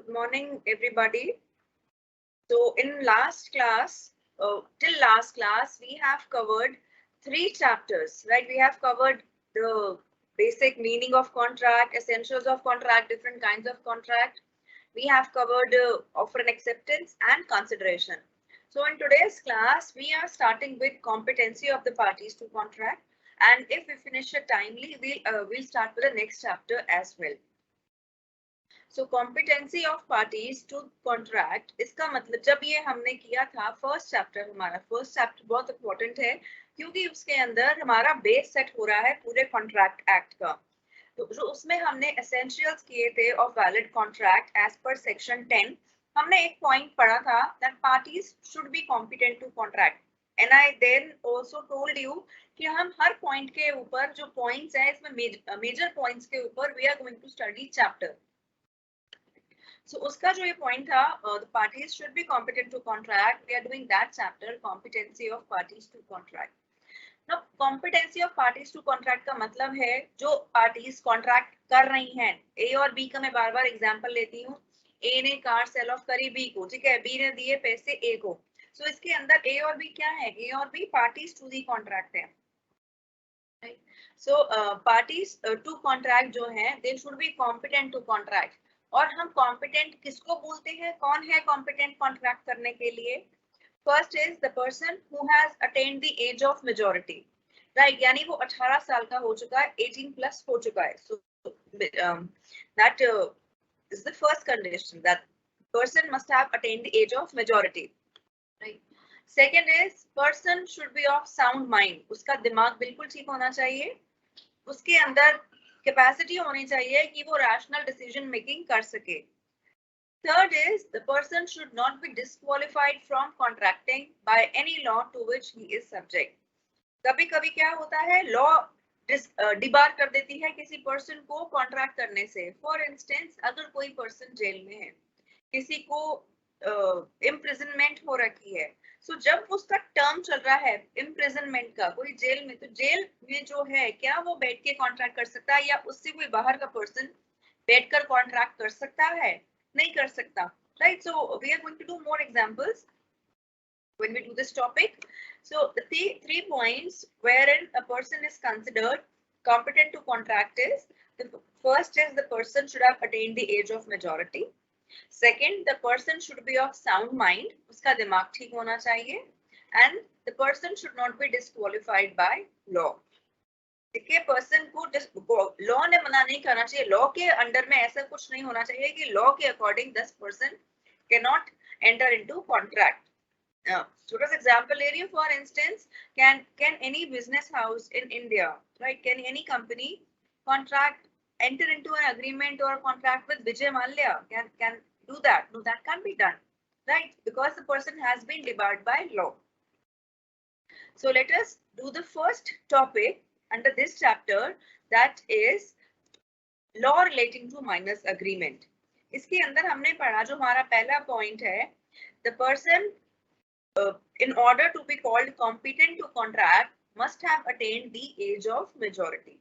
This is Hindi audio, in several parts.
Good morning, everybody. So in last class, till last class, we have covered 3 chapters, right? We have covered the basic meaning of contract, essentials of contract, different kinds of contract. We have covered offer and acceptance and consideration. So in today's class, we are starting with competency of the parties to contract. And if we finish it timely, we'll start with the next chapter as well. So competency of parties to contract, इसका मतलब जब ये हमने किया था फर्स्ट चैप्टर, हमारा फर्स्ट चैप्टर बहुत इंपॉर्टेंट है क्योंकि उसके अंदर हमारा बेस सेट हो रहा है पूरे कॉन्ट्रैक्ट एक्ट का। तो जो उसमें हमने एसेंशियल्स किए थे of valid contract as per section 10, हमने एक पॉइंट पढ़ा था that parties should be competent to contract. And I then also told you कि हम हर पॉइंट के ऊपर जो पॉइंट्स है इसमें मेजर पॉइंट्स के ऊपर we are going to study chapter. So उसका जो ये point था, the parties should be competent to contract. We are doing that chapter, competency of parties to contract. Now competency of parties to contract का मतलब है जो parties contract कर रही हैं, A और B का मैं बार बार example लेती हूँ। A ने कार sell off करी B को, ठीक है, B ने दिए पैसे A को। So इसके अंदर A और B क्या है? A और B parties to the contract है। So parties to contract जो है, they should be competent to contract. और हम कॉम्पिटेंट किसको बोलते हैं? कौन है कॉम्पिटेंट कॉन्ट्रैक्ट करने के लिए? First is the person who has attained the age of majority, right? यानी वो 18 साल का हो चुका है, 18 प्लस हो चुका है। So that is the first condition, that person must have attained the age of majority, right? Second is person should be of sound mind, उसका दिमाग बिल्कुल ठीक होना चाहिए, उसके अंदर कैपेसिटी होनी चाहिए कि वो रैशनल डिसीजन मेकिंग कर सके। Third is the person should not be disqualified from contracting by any law to which he is subject. कभी कभी क्या होता है, लॉ डिबार कर देती है किसी पर्सन को कॉन्ट्रैक्ट करने से। फॉर इंस्टेंस, अगर कोई पर्सन जेल में है, किसी को इम्प्रिजनमेंट हो रखी है, सो जब उसका टर्म चल रहा है इम्प्रिजनमेंट का, कोई जेल में, तो जेल में जो है क्या वो बैठ के कॉन्ट्रैक्ट कर सकता है या उससे कोई बाहर का पर्सन बैठकर कॉन्ट्रैक्ट कर सकता है? नहीं कर सकता, right? So we are going to do more examples when we do this topic. So the three points wherein a person is considered competent to contract is, the first is the person should have attained the age of majority. Second, the person should be of sound mind, उसका दिमाग ठीक होना चाहिए, and the person should not be disqualified by law. ठीक है, पर्सन को लॉ ने मना नहीं करना चाहिए, लॉ के अंडर में ऐसा कुछ नहीं होना चाहिए कि लॉ के according this person can not enter into contract. छोटा सा एग्जांपल ले रही हूँ, for instance, can any business house in India, right, can any company contract enter into an agreement or a contract with Vijay Mallya? Can do that? No, that can't be done, right? Because the person has been debarred by law. So let us do the first topic under this chapter, that is law relating to minors agreement. इसके अंदर हमने पढ़ा, जो हमारा पहला point है, the person in order to be called competent to contract must have attained the age of majority,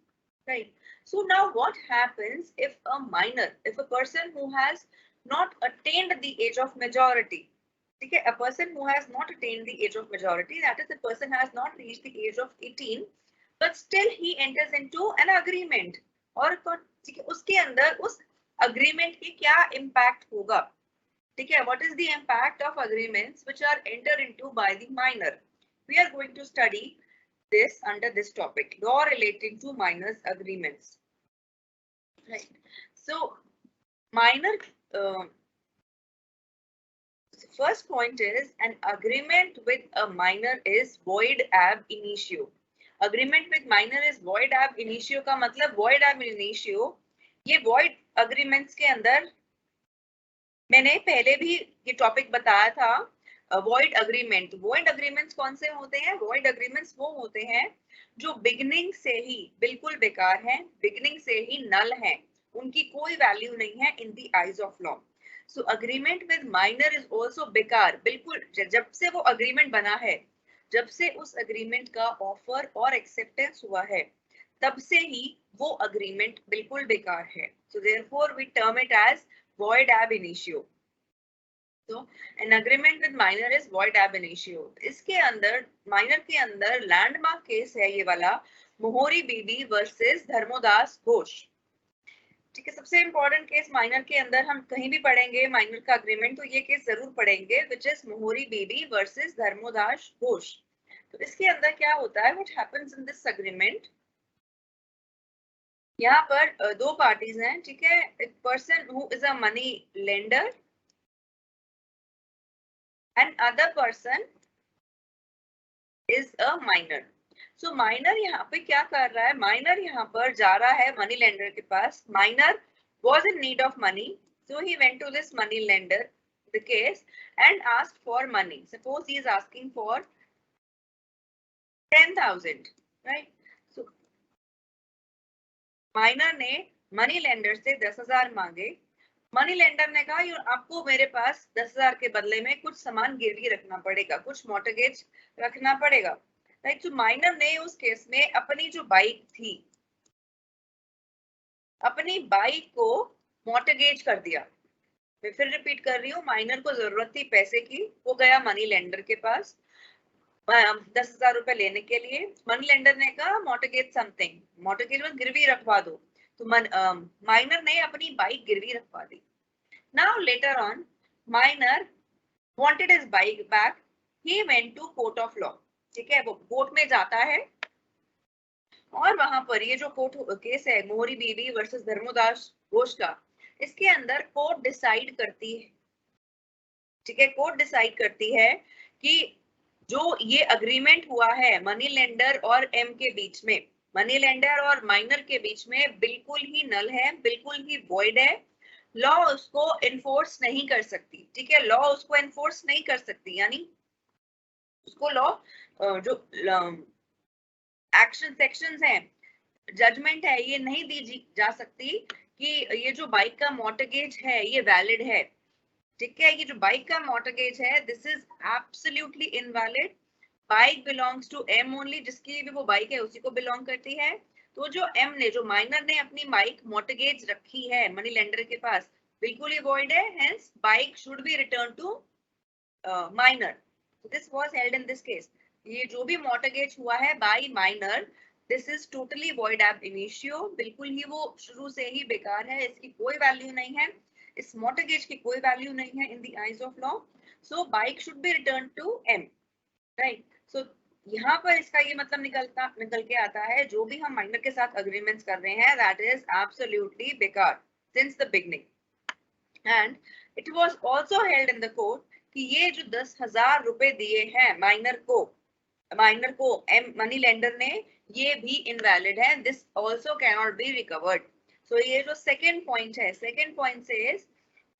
right? So now what happens if a minor, if a person who has not attained the age of majority, okay, a person who has not attained the age of majority, that is, the person has not reached the age of 18, but still he enters into an agreement, और उसके अंदर उस agreement के क्या impact होगा? ठीक है, what is the impact of agreements which are entered into by the minor? We are going to study this under this topic, law relating to minors agreements, right? So minor, first point is, an agreement with a minor is void ab initio. Agreement with minor is void ab initio का मतलब, void ab initio, ये void agreements के अंदर मैंने पहले भी ये टॉपिक बताया था, वॉइड अग्रीमेंट। वॉइड अग्रीमेंट्स कौन से होते हैं? वॉइड अग्रीमेंट्स वो होते हैं जो बिगिनिंग से ही बिल्कुल बेकार हैं, बिगिनिंग से ही नल हैं, उनकी कोई वैल्यू नहीं है in the eyes of law. So agreement with minor is also बेकार, बिल्कुल जब से वो अग्रीमेंट बना है, जब से उस अग्रीमेंट का ऑफर और एक्सेप्टेंस हुआ है, तब से ही वो अग्रीमेंट बिल्कुल बेकार है। So therefore we term it as void ab initio. तो an agreement with minor is void ab initio. इसके अंदर माइनर के अंदर लैंडमार्क केस है ये वाला, मोहरी बीबी वर्सेस धर्मोदास घोष. ठीक है, सबसे इंपॉर्टेंट केस माइनर के अंदर हम कहीं भी पढ़ेंगे माइनर का अग्रीमेंट तो ये केस जरूर पढ़ेंगे, विच इज मोहरी बीबी वर्सेस धर्मोदास घोष. तो इसके अंदर क्या होता है, what happens in this agreement, यहाँ पर दो पार्टीज हैं. ठीक है, एक person who is a money lender and other person is a minor. So minor यहाँ पे क्या कर रहा है, माइनर यहाँ पर जा रहा है मनी लेंडर के पास. Minor was in need of money, so he went to this money lender, the case, and asked for money. Suppose he is asking for 10,000, right? So minor ने मनी लेंडर से 10,000 मांगे. मनी लेंडर ने कहा आपको मेरे पास 10,000 के बदले में कुछ सामान गिरवी रखना पड़ेगा, कुछ मॉर्टगेज रखना पड़ेगा, राइट. तो माइनर ने उस केस में अपनी जो बाइक थी, अपनी बाइक को मॉर्टगेज कर दिया. मैं फिर रिपीट कर रही हूँ, माइनर को जरूरत थी पैसे की, वो गया मनी लेंडर के पास 10,000 रुपए लेने के लिए. मनी लेंडर ने कहा मॉर्टगेज समथिंग, मॉर्टगेज में गिरवी रखवा दो. तो माइनर ने अपनी बाइक गिरवी रखवा दी. Now later on, minor wanted his bike back. He went to court of law. ठीक है, वो कोर्ट में जाता है और वहां पर ये जो कोर्ट केस है मोहरी बीबी वर्सेस धर्मोदास घोष का, इसके अंदर कोर्ट डिसाइड करती है. ठीक है, कोर्ट डिसाइड करती है कि जो ये अग्रीमेंट हुआ है मनी लेंडर और एम के बीच में, मनी लेंडर और माइनर के बीच में, बिल्कुल ही नल है, बिल्कुल ही वॉइड है. लॉ उसको एनफोर्स नहीं कर सकती. ठीक है, लॉ उसको एनफोर्स नहीं कर सकती, यानी उसको लॉ जो एक्शन सेक्शंस हैं, जजमेंट है, ये नहीं दी जा सकती कि ये जो बाइक का मॉर्टगेज है ये वैलिड है. ठीक है, ये जो बाइक का मॉर्टगेज है, this is absolutely invalid. Bike belongs to M only, जिसकी भी वो बाइक है उसी को बिलोंग करती है. तो जो एम ने, जो माइनर ने अपनी बाइक मॉर्टगेज रखी है मनी लेंडर के पास, बिल्कुल ही वॉइड है. Hence bike should be return to minor. This was held in this case. ये जो भी मॉर्टगेज हुआ है by minor, this is totally void ab initio. बिल्कुल ही वो शुरू से ही बेकार है, इसकी कोई वैल्यू नहीं है, इस मॉर्टगेज की कोई वैल्यू नहीं है in the eyes of law. So bike should be return to him, right. So यहाँ पर इसका ये मतलब निकल के आता है, जो भी हम माइनर के साथ अग्रीमेंट्स कर रहे हैं, दैट इज एब्सोल्युटली बेकार since the beginning. And it was also held in the court कि ये जो 10,000 रुपए दिए हैं माइनर को एम मनी लेंडर ने, ये भी इनवैलिड है. This also can not be recovered. So ये जो सेकंड पॉइंट है, second point says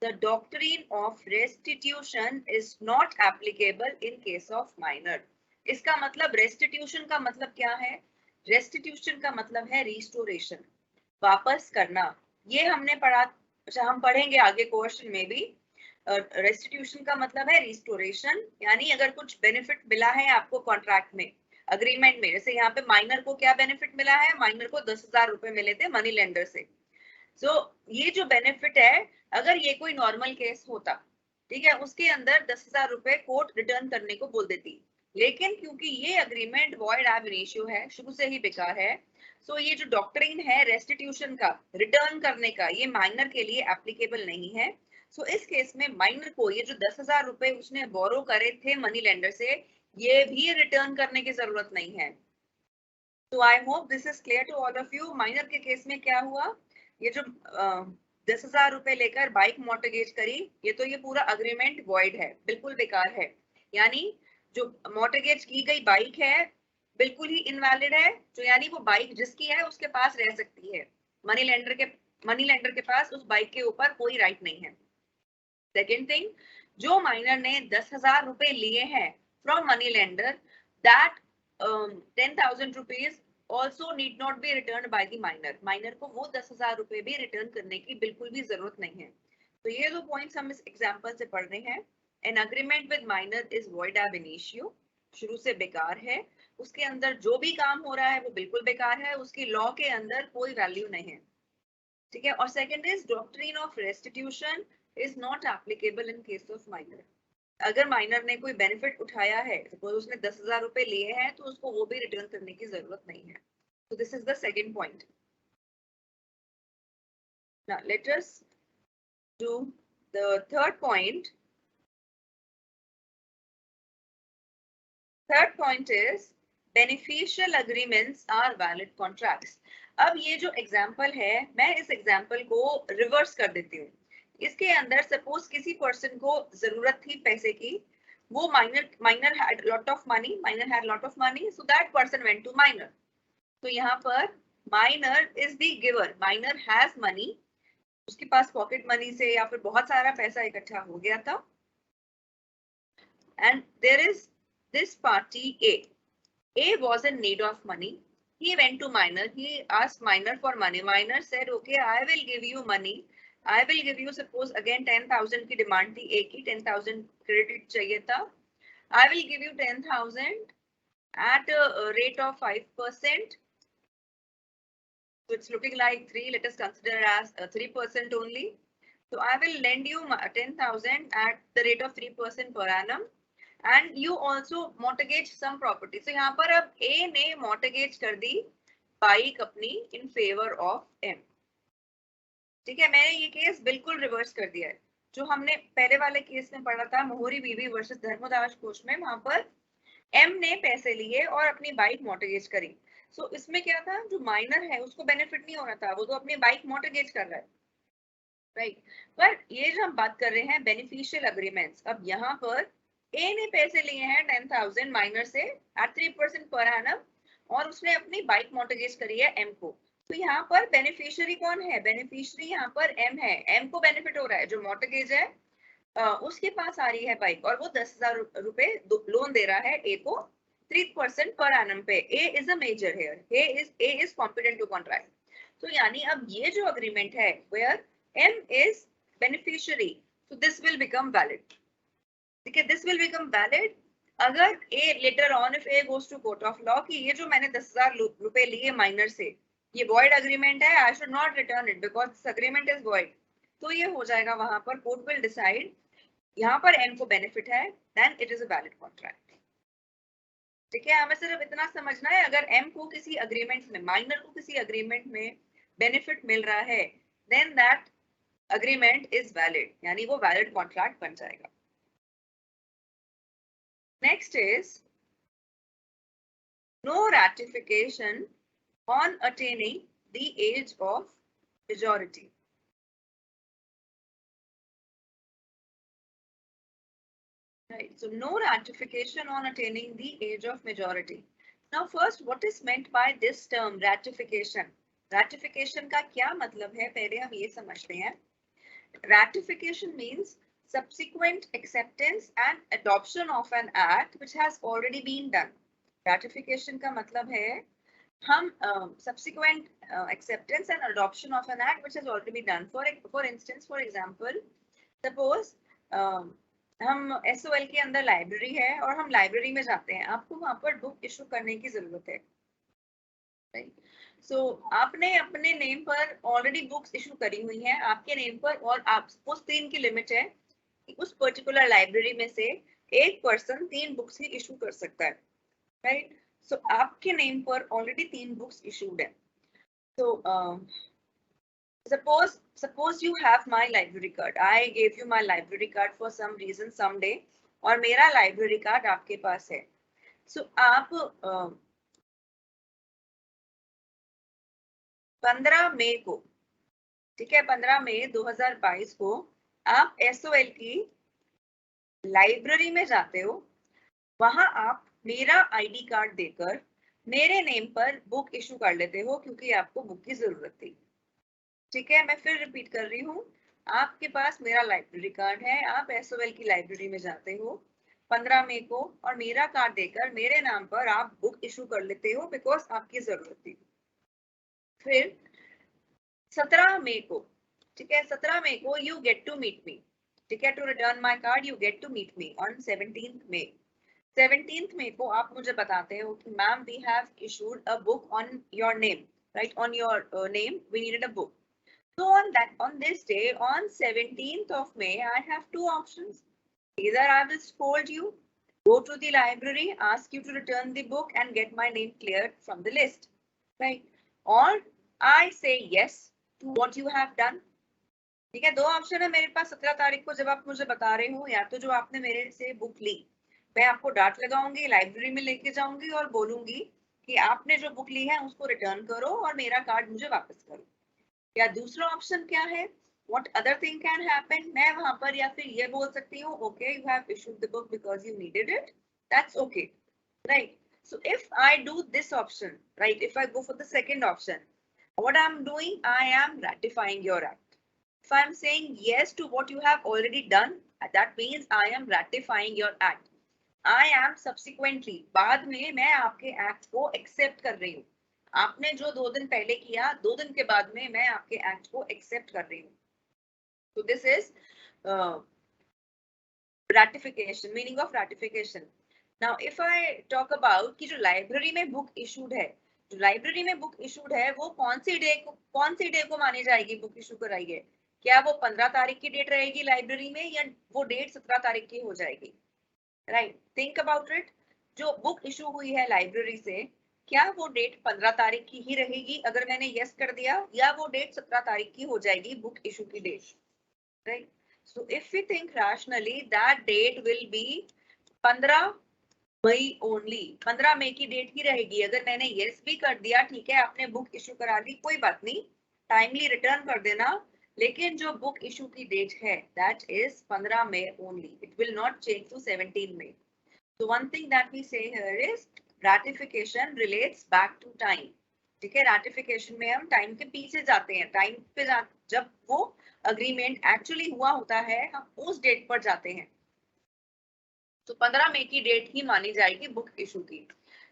the doctrine of restitution is not applicable in case of minor. इसका मतलब रेस्टिट्यूशन का मतलब क्या है, रेस्टिट्यूशन का मतलब है रिस्टोरेशन, वापस करना. ये हमने पढ़ा, हम पढ़ेंगे आगे क्वेश्चन में भी. रेस्टिट्यूशन का मतलब है रिस्टोरेशन, यानी अगर कुछ बेनिफिट मिला है आपको कॉन्ट्रैक्ट में, अग्रीमेंट में, जैसे यहाँ पे माइनर को क्या बेनिफिट मिला है, माइनर को 10,000 रुपए मिले थे मनी लेंडर से. सो ये जो बेनिफिट है, अगर ये कोई नॉर्मल केस होता, ठीक है, उसके अंदर 10,000 रुपए कोर्ट रिटर्न करने को बोल देती. लेकिन क्योंकि ये अग्रीमेंट वॉइड एब इनिशियो है, शुरू से ही बेकार है, सो ये जो डॉक्ट्रिन है रेस्टिट्यूशन का, रिटर्न करने का, ये माइनर के लिए एप्लीकेबल नहीं है. सो इस केस में माइनर को ये जो 10,000 रुपए उसने बोरो करे थे मनी लेंडर से, ये भी रिटर्न करने की जरूरत नहीं है. तो I hope this is clear to all of you. Minor के केस में क्या हुआ, ये जो 10,000 रुपए लेकर बाइक मॉर्टगेज करी, ये तो ये पूरा अग्रीमेंट वॉइड है, बिल्कुल बेकार है. यानी जो मॉर्टगेज की गई बाइक है बिल्कुल ही इनवैलिड है, जो यानी वो बाइक जिसकी है उसके पास रह सकती है, मनी लेंडर के पास उस बाइक के ऊपर कोई राइट नहीं है. सेकेंड थिंग, जो माइनर ने 10,000 रुपए लिए हैं from money lender, that 10,000 rupees also need not be returned by the minor. Minor को वो 10,000 रुपए भी रिटर्न करने की बिल्कुल भी जरूरत नहीं है. तो ये दो पॉइंट्स हम इस एग्जांपल से पढ़ रहे हैं. An agreement with minor is void ab initio, शुरू से बेकार है, उसके अंदर जो भी काम हो रहा है वो बिल्कुल बेकार है, उसकी लॉ के अंदर कोई वैल्यू नहीं है. ठीक है. और second is doctrine of restitution, is not applicable in case of minor. अगर माइनर ने कोई बेनिफिट उठाया है, सपोज उसने 10,000 रुपए लिए हैं, तो उसको वो भी रिटर्न करने की जरूरत नहीं है. So this is the second point. Now let us do the third point. Third point is beneficial agreements are valid contracts. अब ये जो एग्जाम्पल है, मैं इस एग्जाम्पल को रिवर्स कर देती हूँ. इसके अंदर सपोज किसी पर्सन को जरूरत थी पैसे की, वो minor had lot of money, so that person went to minor. तो यहाँ पर minor is the giver, minor has money, उसके पास पॉकेट मनी से या फिर बहुत सारा पैसा इकट्ठा हो गया था, and there is this party A was in need of money. He went to minor. He asked minor for money. Minor said, "Okay, I will give you money. I will give you, suppose again 10,000 की डिमांड थी A की, 10,000 क्रेडिट चाहिए था. I will give you 10,000 at a rate of 5%. So it's looking like 3. Let us consider as 3% only. So I will lend you 10,000 at the rate of 3% per annum. And you also mortgage some property." So यहाँ पर अब A ने mortgage कर दी बाइक अपनी in favor of M. ठीक है, मैंने ये केस बिल्कुल रिवर्स कर दिया है. जो हमने पहले वाले केस में पढ़ा था मोहरी बीवी वर्सेस धर्मदास कोश में, वहां पर M ने पैसे लिए और अपनी बाइक mortgage करी. So इसमें क्या था, जो माइनर है उसको बेनिफिट नहीं हो रहा था, वो तो अपनी बाइक mortgage कर रहा है, राइट. पर ये जो हम बात कर रहे हैं बेनिफिशियल अग्रीमेंट्स, अब यहाँ पर A ने पैसे लिए हैं 10,000 माइनर से at 3% पर एनम, और उसने अपनी बाइक मॉर्टगेज करी है M को. तो यहाँ पर बेनिफिशियरी कौन है, बेनिफिशियरी यहाँ पर M है. M को बेनिफिट हो रहा है, जो मॉर्टगेज है उसके पास आ रही है बाइक, और वो 10,000 रुपए लोन दे रहा है A को 3% पर एनम पे. A is a major here, A is competent to contract. तो यानी अब ये जो अग्रीमेंट है where M is beneficiary, so this will become valid. ठीक है, this will become valid अगर A later on if A goes to court of law कि ये जो मैंने 10,000 रुपए लिए माइनर से, ये void agreement है, I should not return it because this agreement is void. तो ये हो जाएगा वहां पर, court will decide, यहाँ पर M को benefit है, then it is a valid contract. ठीक है, हमें सिर्फ इतना समझना है, अगर M को किसी अग्रीमेंट में, माइनर को किसी अग्रीमेंट में बेनिफिट मिल रहा है, then that agreement is valid, यानी वो valid contract बन जाएगा. Next is no ratification on attaining the age of majority. Right, so no ratification on attaining the age of majority. Now first, what is meant by this term ratification? Ratification का क्या मतलब है, पहले हम ये समझते हैं. Ratification means subsequent acceptance and adoption of an act which has already been done. Ratification का मतलब है हम subsequent acceptance and adoption of an act which has already been done. For instance, for example, suppose हम SOL के अंदर लाइब्रेरी है और हम लाइब्रेरी में जाते हैं, आपको वहां पर बुक इशू करने की जरूरत है, राइट. सो आपने अपने नेम पर ऑलरेडी बुक्स इशू करी हुई हैं आपके नेम पर, और आप उस 3 की लिमिट है, उस पर्टिकुलर लाइब्रेरी में से एक पर्सन 3 बुक्स ही इशू कर सकता है, राइट. सो आपके नेम पर ऑलरेडी 3 बुक्स इशूड है. तो suppose you have my library card. I gave you my library card for some reason someday, और मेरा library card आपके पास है. So आप 15 मई को, ठीक है, 15 मई 2022 को आप SOL की लाइब्रेरी में जाते हो, वहां आप मेरा ID कार्ड देकर मेरे नेम पर बुक इशू कर लेते हो क्योंकि आपको बुक की जरूरत थी. ठीक है, मैं फिर रिपीट कर रही हूँ, आपके पास मेरा लाइब्रेरी कार्ड है, आप SOL की लाइब्रेरी में जाते हो 15 मई को, और मेरा कार्ड देकर मेरे नाम पर आप बुक इशू कर लेते हो बिकॉज आपकी जरूरत थी. फिर 17 मई को, ठीक है, 17 मई को you get to meet me, ठीक है, to return my card you get to meet me on 17th May. 17th मई को आप मुझे बताते हो कि ma'am we have issued a book on your name, right, on your name we needed a book. So on this day, on 17th of May, I have two options. Either I will scold you, go to the library, ask you to return the book and get my name cleared from the list, right? Or I say yes to what you have done. ठीक है, दो ऑप्शन है मेरे पास 17 तारीख को जब आप मुझे बता रहे हो, या तो जो आपने मेरे से बुक ली, मैं आपको डांट लगाऊंगी, लाइब्रेरी में लेके जाऊंगी और बोलूंगी कि आपने जो बुक ली है उसको रिटर्न करो और मेरा कार्ड मुझे वापस करो। या दूसरा ऑप्शन क्या है, what other thing can happen, मैं वहां पर या फिर ये बोल सकती हूँ, okay you have issued the book because you needed it, that's okay, right? So if I do this option, right, if I go for the second option, what I'm doing, I am ratifying your act. If I'm saying yes to what you have already done, that means I am ratifying your act. I am subsequently, बाद में मैं आपके एक्ट को एक्सेप्ट कर रही हूँ। आपने जो 2 दिन पहले किया, 2 दिन के बाद में मैं आपके एक्ट को एक्सेप्ट कर रही हूँ। So this is ratification, meaning of ratification. Now if I talk about कि जो लाइब्रेरी में बुक इशूड है, जो लाइब्रेरी में बुक इशूड है वो कौन सी डे को मानी जाएगी बुक इशू कराई है? क्या वो 15 तारीख की डेट रहेगी लाइब्रेरी में, या वो डेट 17 तारीख की हो जाएगी? Right, think about it. जो बुक इशू हुई है लाइब्रेरी से, क्या वो डेट 15 तारीख की ही रहेगी अगर मैंने यस कर दिया, या वो डेट 17 तारीख की हो जाएगी बुक इशू की date, right? So if we think rationally, that date will be 15 May only, 15 मई की डेट ही रहेगी। अगर मैंने यस भी कर दिया, ठीक है आपने बुक इशू करा ली, कोई बात नहीं, टाइमली रिटर्न कर देना, लेकिन जो बुक इशू की डेट है that is 15 May only, it will not change to 17 May. So one thing that we say here is ratification relates back to time. ठीक है, ratification में हम टाइम के पीछे जाते हैं, टाइम पे जब वो अग्रीमेंट एक्चुअली हुआ होता है हम उस डेट पर जाते हैं। तो 15 मई की डेट ही मानी जाएगी बुक इशू की।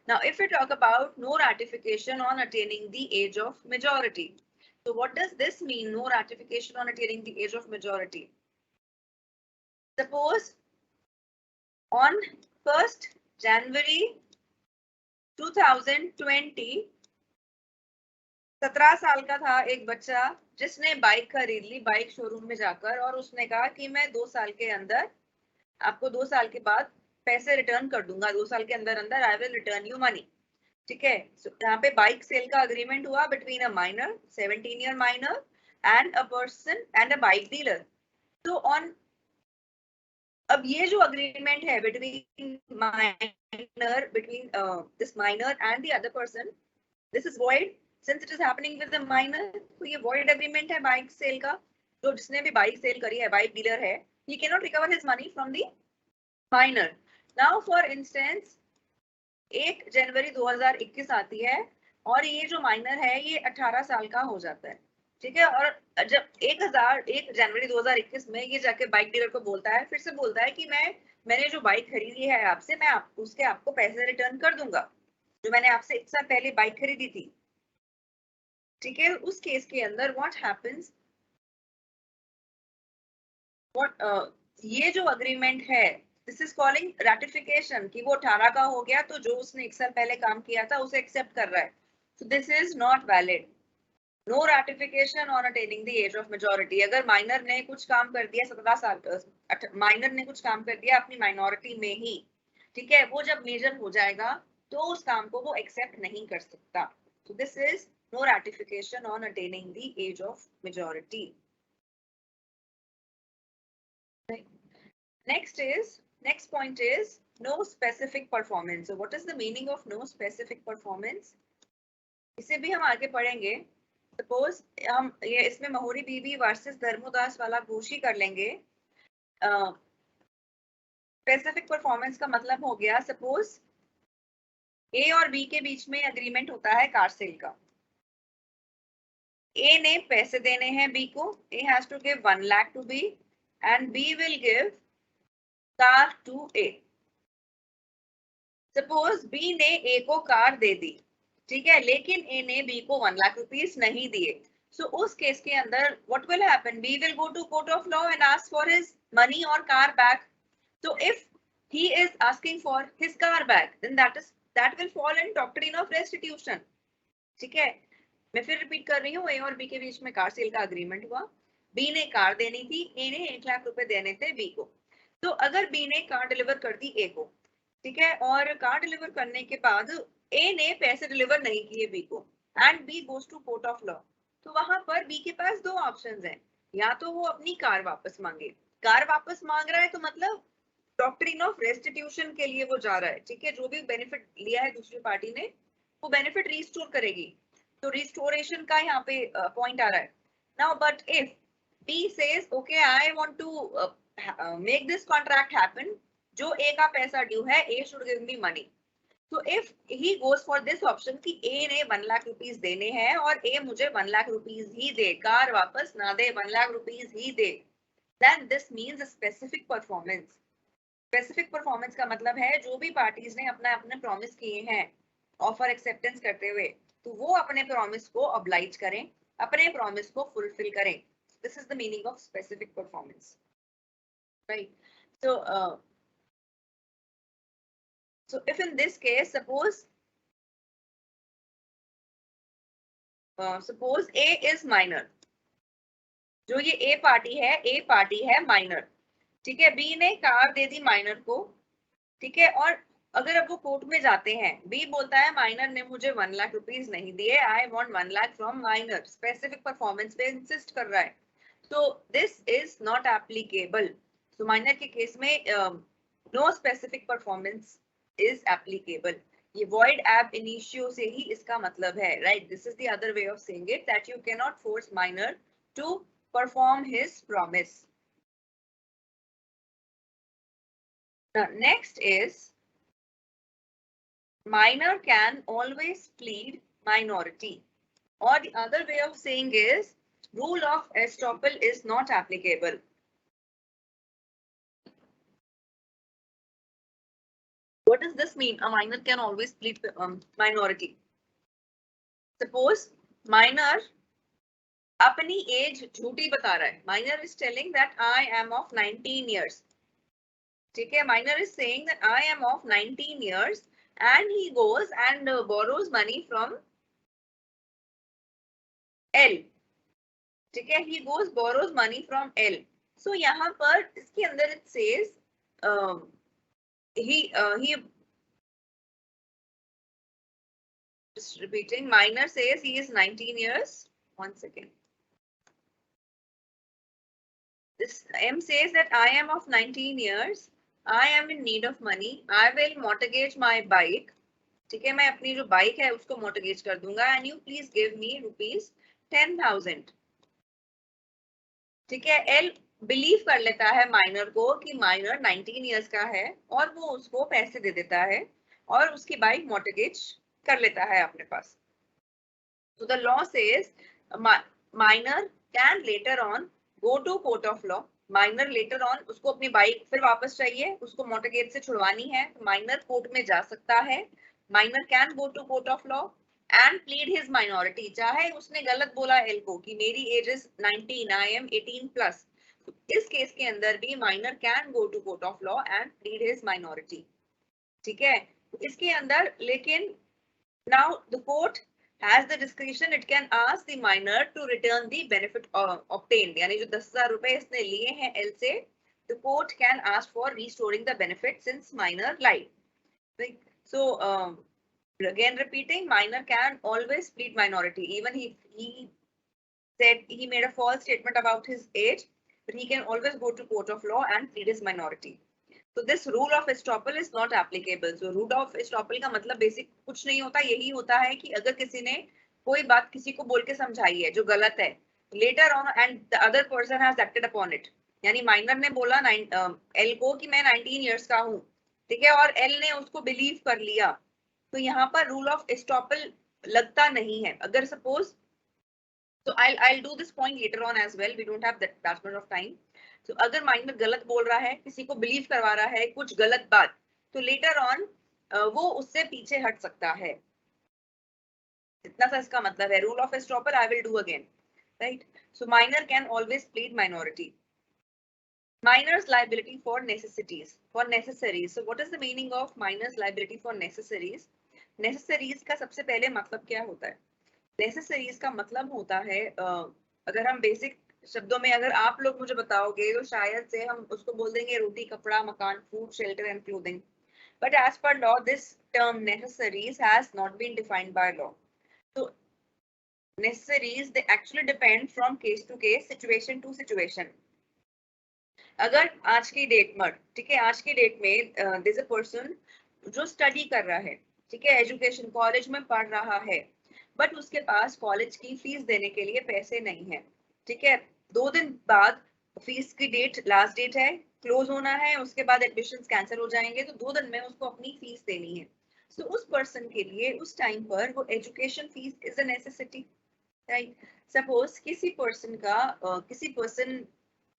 Now if we talk about no ratification on attaining the age of majority, so what does this mean, no ratification on attaining the age of majority? Suppose on 1st January 2020 17 साल का था एक बच्चा जिसने बाइक खरीद ली बाइक शोरूम में जाकर, और उसने कहा कि मैं 2 साल के अंदर आपको 2 साल के बाद पैसे रिटर्न कर दूंगा, 2 साल के अंदर अंदर I will return you money. ठीक है, यहाँ पे बाइक सेल का अग्रीमेंट हुआ between a minor, 17 year minor and a person and a bike dealer. तो ऑन अब ये जो अग्रीमेंट है between minor, between this minor and the other person, this is void since it is happening with the minor। तो ये void agreement है बाइक सेल का। जो जिसने भी बाइक सेल करी है, बाइक डीलर है, he cannot recover his money from the minor। now for instance 1 जनवरी 2021 आती है और ये जो माइनर है ये 18 साल का हो जाता है, ठीक है? और जब 1 जनवरी 2021 में ये जाके बाइक डीलर को बोलता है, फिर से बोलता है कि मैंने जो बाइक खरीदी है आपसे, मैं उसके आपको पैसे रिटर्न कर दूंगा जो मैंने आपसे 1 साल पहले बाइक खरीदी थी। ठीक है, उस केस के अंदर व्हाट हैपेंस, ये जो अग्रीमेंट है दिस इज कॉलिंग रैटिफिकेशन, कि वो 18 का हो गया तो जो उसने 1 साल पहले काम किया था उसे एक्सेप्ट कर रहा है। So this is not valid. No ratification on attaining the age of majority. अगर माइनर ने कुछ काम कर दिया 17 साल, माइनर ने कुछ काम कर दिया अपनी माइनॉरिटी में ही, ठीक है, वो जब मेजर हो जाएगा तो उस काम को वो एक्सेप्ट नहीं कर सकता। सो this is no ratification on attaining the age of majority। Next point is no specific performance। So what is the meaning of no specific performance? इसे भी हम आगे पढ़ेंगे। Suppose हम ये इसमें महोरी बीबी वर्सेस धर्मोदास वाला घोषी कर लेंगे। स्पेसिफिक परफॉर्मेंस का मतलब हो गया, सपोज ए और बी के बीच में एग्रीमेंट होता है कार सेल का। A ने पैसे देने हैं B को, A has to give 1 lakh to B and B will give car to A। Suppose B ने A को कार दे दी, ठीक है, लेकिन A ने B को 1 लाख रुपीस नहीं दिए। So उस केस के अंदर what will happen? B will go to court of law and ask for his money or car back। So if he is asking for his car back, then that will fall in doctrine of restitution। ठीक है, मैं फिर रिपीट कर रही हूँ, ए और बी के बीच में कार सेल का अग्रीमेंट हुआ, बी ने कार देनी थी, ए ने 1 लाख रुपए देने थे बी को। तो अगर बी ने कार डिलीवर कर दी ए को, ठीक है, और कार डिलीवर करने के बाद ए ने पैसे डिलीवर नहीं किए बी को and B goes to court of law, तो वहां पर बी के पास दो ऑप्शंस हैं, या तो वो अपनी कार वापस मांगे, कार वापस मांग रहा है तो मतलब डॉक्ट्रिन ऑफ रेस्टिट्यूशन के लिए वो जा रहा है, ठीक है, जो भी बेनिफिट लिया है दूसरी पार्टी ने वो बेनिफिट रिस्टोर करेगी, तो रिस्टोरेशन का यहाँ पे पॉइंट आ रहा है। Now but if B says okay I want to make this contract happen, जो ए का पैसा ड्यू है, A should give me money, तो if he goes for this option कि ए ने 1 लाख रुपीस देने हैं और ए मुझे 1 लाख रुपीस ही दे, कार वापस ना दे, 1 lakh rupees he they, then this means a specific performance। Specific performance का मतलब है जो भी पार्टीज ने अपना अपने प्रॉमिस किए हैं ऑफर एक्सेप्टेंस करते हुए, तो वो अपने प्रॉमिस को ऑब्लाइज करें, अपने प्रॉमिस को फुलफिल करें। This is the meaning of specific performance, right? So if in this case suppose A is minor, जो ये A पार्टी है माइनर, ठीक है, B ने कार दे दी माइनर को, ठीक है, और अगर अब वो कोर्ट में जाते हैं, बी बोलता है माइनर ने मुझे 1 लाख रुपीस नहीं दिए, I want 1 lakh from minor, specific performance पे इंसिस्ट कर रहा है, तो this is not applicable. So minor के केस में no specific performance is applicable, ये void ab initio से ही इसका मतलब है, राइट? This is the other way of saying it, that you can not force minor to perform his promise. Next is minor can always plead minority, or the other way of saying is rule of estoppel is not applicable. What does this mean? A minor can always plead minority. Suppose minor अपनी एज झूठी बता रहा है, minor is telling that I am of 19 years, ठीक है, minor is saying that I am of 19 years and he goes and borrows money from L, ठीक है, he goes borrows money from L. So यहाँ पर इसके अंदर it says he just repeating, minor says he is 19 years. One second. This M says that I am of 19 years. I am in need of money. I will mortgage my bike. ठीक है, मैं अपनी जो बाइक है उसको mortgage कर दूंगा and you please give me rupees 10,000. ठीक है, L बिलीव कर लेता है माइनर को कि माइनर 19 इयर्स का है और वो उसको पैसे दे देता है और उसकी बाइक मॉर्टगेज कर लेता है अपने पास। So the law says minor can later on go to court of law. Minor later on उसको अपनी बाइक फिर वापस चाहिए, उसको मॉर्टगेज से छुड़वानी है, तो माइनर कोर्ट में जा सकता है। Minor can go to court of law and plead his minority, चाहे उसने गलत बोला एल को कि मेरी age is 19, I am 18 plus, तो इस केस के अंदर भी minor can go to court of law and plead his minority, ठीक है, इसके अंदर। लेकिन now the court has the discretion, it can ask the minor to return the benefit obtained, यानी जो 10,000 रुपए इसने लिए हैं L से, the court can ask for restoring the benefit since minor lied, right? So again repeating, minor can always plead minority, even if he said he made a false statement about his age, but he can always go to court of law and plead his minority. So this rule of estoppel is not applicable. So rule of estoppel का मतलब बेसिक कुछ नहीं होता, यही होता है कि अगर किसी ने कोई बात किसी को बोल के समझाई है जो गलत है, later on and the other person has acted upon it, यानी माइनर ने बोला एल को कि मैं 19 इयर्स का हूँ, ठीक है, और एल ने उसको बिलीव कर लिया, तो यहाँ पर रूल ऑफ एस्टॉपल लगता नहीं है। अगर सपोज, तो I'll do this point later on as well, we don't have that much of time. तो अगर माइनर गलत बोल रहा है, किसी को बिलीव करवा रहा है कुछ गलत बात, तो लेटर ऑन वो उससे पीछे हट सकता है, इतना सा इसका मतलब है। Rule of estoppel I will do again, right? So minor can always plead minority. Minor's liability for necessities, for necessaries. So what is the meaning of minor's liability for necessaries? Necessaries का सबसे पहले मतलब क्या होता है? नेसेसरीज का मतलब होता है अगर हम बेसिक शब्दों में अगर आप लोग मुझे बताओगे तो शायद से हम उसको बोल देंगे रोटी, कपड़ा, मकान, food, shelter and clothing. But as per law, this term necessaries has not been defined by law. So necessaries they actually depend from case to case, situation to situation. अगर आज की डेट में, ठीक है, आज की डेट में there is a person जो स्टडी कर रहा है, ठीक है, एजुकेशन कॉलेज में पढ़ रहा है, बट उसके पास कॉलेज की फीस देने के लिए पैसे नहीं है, ठीक है, 2 दिन बाद फीस की डेट, लास्ट डेट है, क्लोज होना है, उसके बाद एडमिशन कैंसिल हो जाएंगे, तो 2 दिन में उसको अपनी फीस देनी है. तो उस पर्सन के लिए उस टाइम पर वो education fees is a necessity, right. Suppose किसी पर्सन का किसी पर्सन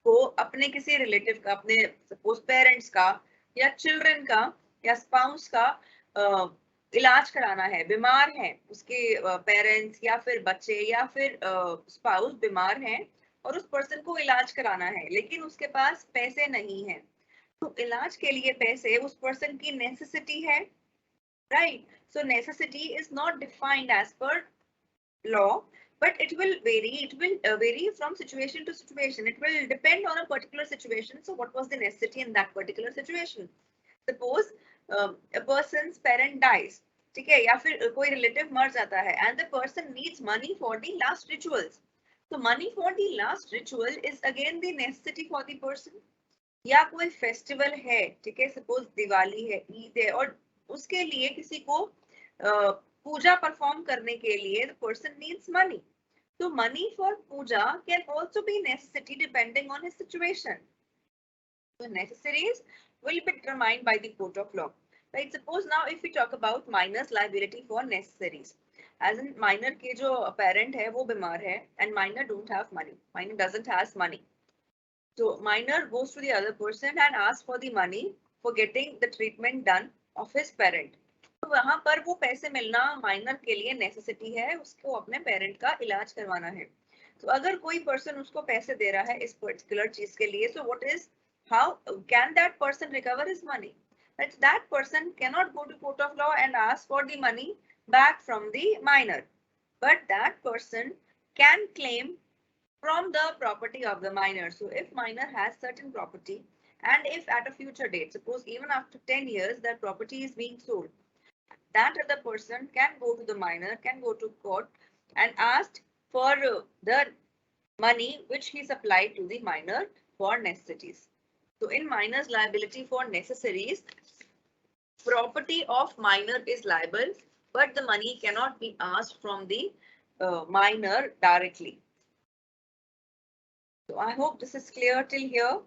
को अपने किसी रिलेटिव का, अपने सपोज पेरेंट्स का या चिल्ड्रन का या स्पाउस का इलाज कराना है, बीमार है, उसके पेरेंट्स या फिर बच्चे या फिर स्पाउस बीमार हैं और उस पर्सन को इलाज कराना है, लेकिन उसके पास पैसे नहीं है. तो इलाज के लिए पैसे उस पर्सन की नेसेसिटी है, right. So necessity is not defined as per law, but it will vary from situation to situation. It will depend on a particular situation. So what was the necessity in that particular situation? Suppose a person's parent dies, ठीक है, या फिर कोई रिलेटिव मर जाता है and the person needs money for the last rituals. So money for the last ritual is again the necessity for the person. या कोई फेस्टिवल है, ठीक है, सपोज दिवाली है, ईद है, और उसके लिए किसी को पूजा परफॉर्म करने के लिए the person needs money. So money for puja can also be necessity depending on his situation. So necessaries will be determined by the court of law. Right? Suppose now if we talk about minor's liability for necessaries, as in minor के जो parent है वो बीमार है and minor don't have money, minor doesn't has money. So minor goes to the other person and asks for the money for getting the treatment done of his parent. तो वहां पर वो पैसे मिलना माइनर के लिए नेसेसिटी है, उसको अपने पेरेंट का इलाज करवाना है. तो अगर कोई पर्सन उसको पैसे दे रहा है इस पर्टिकुलर चीज के लिए, so what is, how can that person recover his money? That person cannot go to court of law and ask for the money back from the minor, but that person can claim from the property of the minor. So if minor has certain property and if at a future date, suppose even after 10 years that property is being sold, that other person can go to the minor, can go to court and ask for the money which he supplied to the minor for necessities. So in minor's liability for necessaries, property of minor is liable, but the money cannot be asked from the minor directly. So I hope this is clear till here.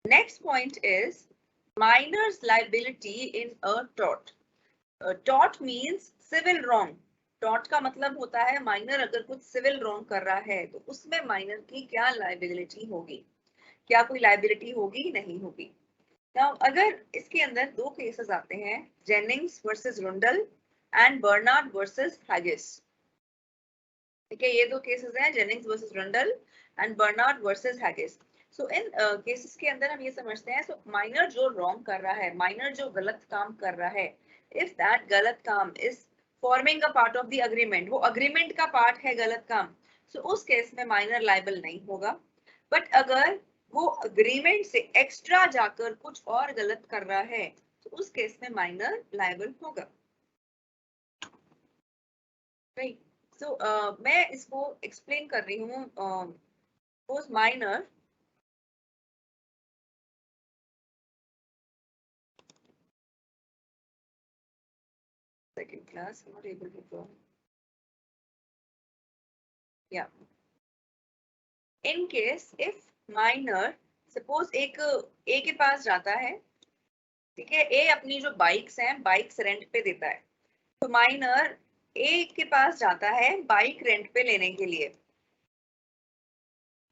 Next point is minor's liability in a tort. Tort means civil wrong. Tort का मतलब होता है माइनर अगर कुछ सिविल रॉन्ग कर रहा है तो उसमें माइनर की क्या लाइबिलिटी होगी, क्या कोई लाइबिलिटी होगी, नहीं होगी. Now अगर इसके अंदर 2 केसेस आते हैं, Jennings versus Rundle and Bernard versus Haggis. ठीक है, ये 2 केसेस हैं, Jennings versus Rundle and Bernard versus Haggis. So इन केसेस के अंदर हम ये समझते हैं, सो माइनर जो रॉन्ग कर रहा है, माइनर जो गलत काम कर रहा है, इफ दैट गलत काम is forming a part of the agreement, वो अग्रीमेंट का पार्ट है गलत काम, सो उस केस में माइनर लायबल नहीं होगा. बट अगर वो अग्रीमेंट से एक्स्ट्रा जाकर कुछ और गलत कर रहा है तो उस केस में माइनर लायबल होगा. राइट. सो मैं इसको एक्सप्लेन कर रही हूँ. Suppose minor second class, I'm not able to draw. Yeah. In case if minor, suppose एक A के पास जाता है, ठीक है, A अपनी जो बाइक्स हैं बाइक्स रेंट पे देता है, तो माइनर A के पास जाता है बाइक रेंट पे लेने के लिए,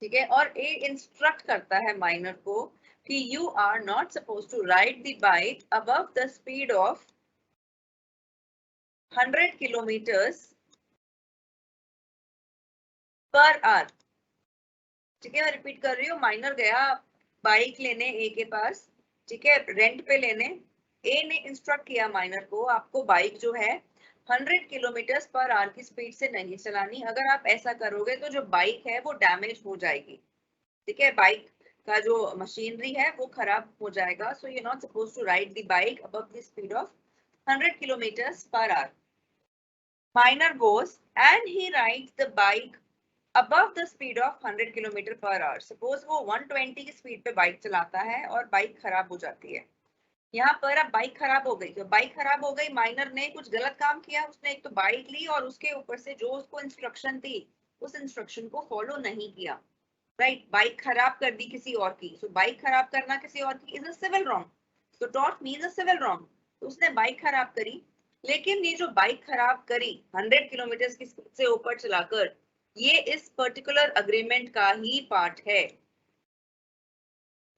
ठीक है, और A इंस्ट्रक्ट करता है माइनर को कि you are not suppose to ride the bike above the speed of 100 kilometers per hour. ठीक है, मैं रिपीट कर रही हूँ, माइनर गया बाइक लेने ए के पास, ठीक है, रेंट पे लेने, ए ने इंस्ट्रक्ट किया माइनर को, आपको बाइक जो है 100 किलोमीटर पर आवर की स्पीड से नहीं चलानी, अगर आप ऐसा करोगे तो जो बाइक है वो डैमेज हो जाएगी, ठीक है, बाइक का जो मशीनरी है वो खराब हो जाएगा। So you not suppose to ride the bike above the speed of 100 kilometers per hour. Minor goes and he rides the bike above the speed of 100 kilometer per hour. Suppose वो 120 की स्पीड पे बाइक चलाता है और बाइक खराब हो जाती है। यहाँ पर अब बाइक खराब हो गई, तो बाइक खराब हो गई, माइनर ने कुछ गलत काम किया, उसने एक तो बाइक ली और उसके ऊपर से जो उसको इंस्ट्रक्शन थी उस इंस्ट्रक्शन को फॉलो नहीं किया, राइट, बाइक खराब कर दी किसी और की। सो बाइक खराब करना किसी और की is a civil wrong, so टॉट मीन्स अ सिविल रॉन्ग। तो उसने बाइक खराब करी, लेकिन ये जो बाइक खराब करी 100 किलोमीटर की स्पीड से ऊपर चलाकर, ये इस पर्टिकुलर अग्रीमेंट का ही पार्ट है,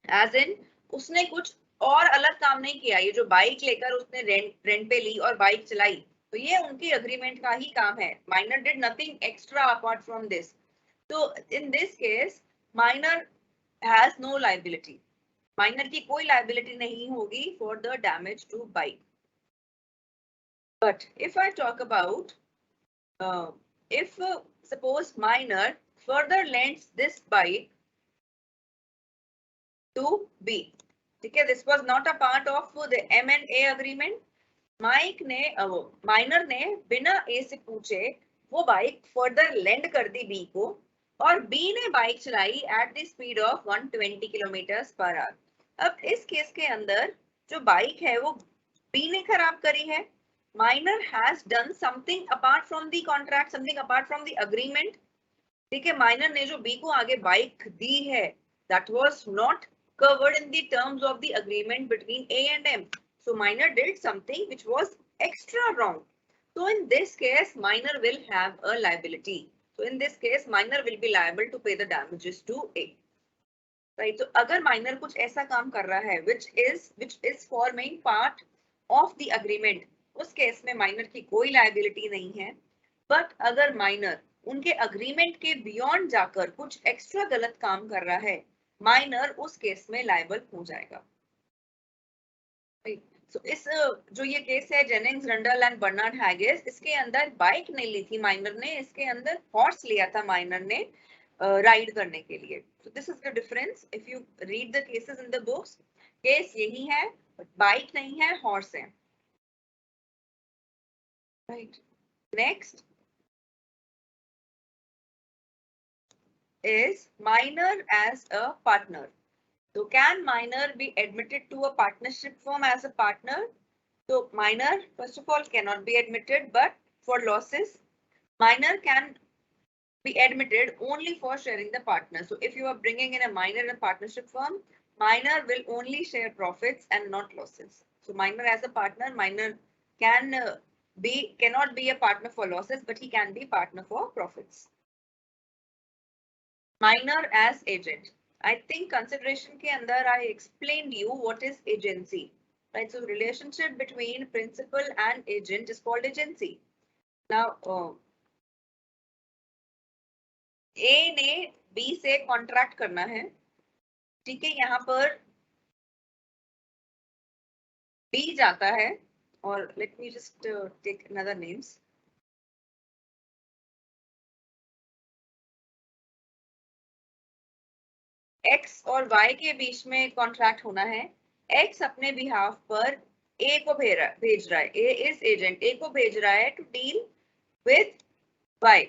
एज इन उसने कुछ और अलग काम नहीं किया। ये जो बाइक लेकर उसने रेंट पे ली और बाइक चलाई, तो ये उनकी अग्रीमेंट का ही काम है। Minor did nothing extra apart from this. तो in this case minor has no liability, minor की कोई लायबिलिटी नहीं होगी for the damage to bike. But if I talk about if suppose minor further lends this bike to B, ठीक है, this was not a part of the M&A agreement. Minor ने बिना ए से पूछे वो बाइक फर्दर लेंड कर दी बी को, और बी ने बाइक चलाई at the speed of 120 kilometre per hour. अब इस केस के अंदर जो बाइक है वो बी ने खराब करी है, minor has done something apart from the contract, something apart from the agreement, ठीक है, माइनर ने जो बी को आगे बाइक दी है that was not covered in the terms of the agreement between A and M. So minor did something which was extra wrong. So in this case, minor will have a liability. So in this case, minor will be liable to pay the damages to A. Right? So अगर minor कुछ ऐसा काम कर रहा है which is forming part of the agreement, उस केस में minor की कोई liability नहीं है। But अगर minor उनके agreement के beyond जाकर कुछ extra गलत काम कर रहा है, माइनर उस केस में लायबल हो जाएगा। So, इस जो ये केस है जेनिंग्स, रंडल एंड बर्नार्ड हैगिस, इसके अंदर बाइक नहीं ली थी माइनर ने, इसके अंदर हॉर्स लिया था माइनर ने राइड करने के लिए। So this is the difference. If you read the cases in the books, case यही है, बाइक नहीं है, हॉर्स है। Right. Next is minor as a partner. So can minor be admitted to a partnership firm as a partner? So minor, first of all, cannot be admitted, but for losses, minor can be admitted only for sharing the partner. So if you are bringing in a minor in a partnership firm, minor will only share profits and not losses. So minor as a partner, minor cannot be a partner for losses, but he can be partner for profits. Minor as agent. I think consideration के अंदर I explained you what is agency, right? So relationship between principal and agent is called agency. Now A ने B से कॉन्ट्रैक्ट करना है, ठीक है, यहाँ पर B जाता है, और let me just take another names. X और Y के बीच में कॉन्ट्रैक्ट होना है। X अपने बिहाफ पर A को भेज रहा है, A इज एजेंट, A को भेज रहा है to deal with Y,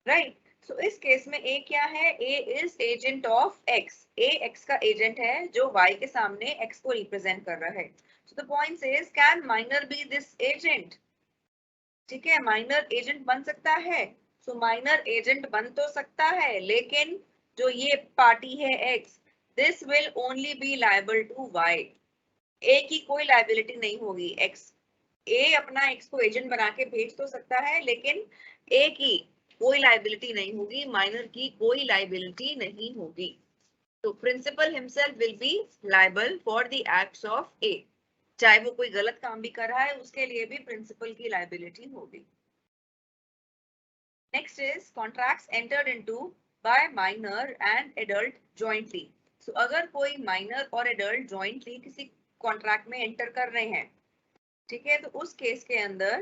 right. So इस केस में A क्या है, A is agent of X, A X का एजेंट है जो Y के सामने X को रिप्रेजेंट कर रहा है। So the point is can minor be this agent, ठीक है, माइनर एजेंट बन सकता है। सो माइनर एजेंट बन तो सकता है, लेकिन जो ये पार्टी है X, this will only be liable to Y, A की कोई लायबिलिटी नहीं होगी। A अपना X को एजेंट बना के भेज तो सकता है, लेकिन A की कोई लायबिलिटी नहीं होगी, माइनर की कोई लायबिलिटी नहीं होगी। तो principal himself will be liable for the acts of A, चाहे वो कोई गलत काम भी कर रहा है उसके लिए भी प्रिंसिपल की लायबिलिटी होगी। Next is contracts entered into by minor and adult jointly. So अगर कोई माइनर और एडल्ट जॉइंटली किसी कॉन्ट्रैक्ट में एंटर कर रहे हैं, ठीक है, तो उस केस के अंदर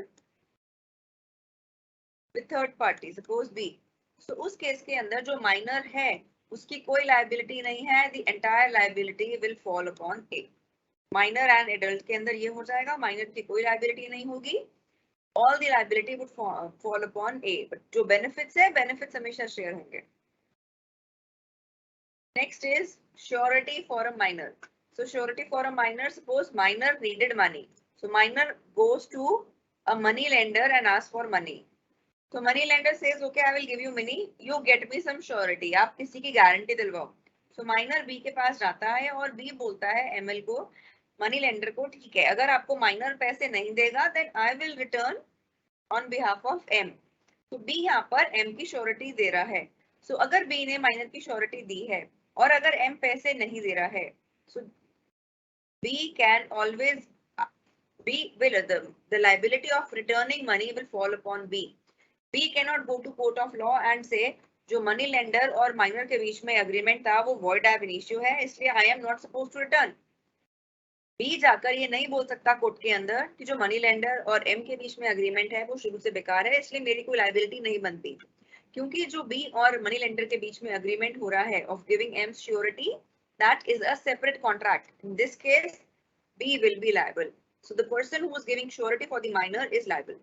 with third party suppose be, तो उस केस के अंदर जो माइनर है उसकी कोई लायबिलिटी नहीं है, the entire liability will fall upon A. Minor and adult के अंदर ये हो जाएगा, माइनर की कोई लायबिलिटी नहीं होगी, all the liability would fall upon A, but जो बेनिफिट्स है, बेनिफिट्स हमेशा शेयर होंगे। Next is surety for a minor. So surety for a minor, suppose minor needed money. So minor goes to a money lender and asks for money. So money lender says, okay, I will give you money. You get me some surety. आप किसी की गारंटी दिलवाओ। So minor B के पास जाता है और B बोलता है ML को, मनी लेंडर को, ठीक है, अगर आपको माइनर पैसे नहीं देगा, then I will return on behalf of M. तो B यहाँ पर M की श्योरिटी दे रहा है। So अगर B ने माइनर की श्योरिटी दी है और अगर M पैसे नहीं दे रहा है, so B can always the liability of returning money will fall upon B. B cannot go to court of law and say जो मनी लेंडर और माइनर के बीच में एग्रीमेंट था वो void ab initio है, इसलिए I am not supposed to return. B जाकर ये नहीं बोल सकता कोर्ट के अंदर कि जो मनी लेंडर और M के बीच में एग्रीमेंट है वो शुरू से बेकार है, इसलिए मेरी कोई लायबिलिटी नहीं बनती, क्योंकि जो B और मनी लेंडर के बीच में एग्रीमेंट हो रहा है of giving M surety, that is a separate contract. In this case B will be liable. So the person who is giving surety for the minor is liable.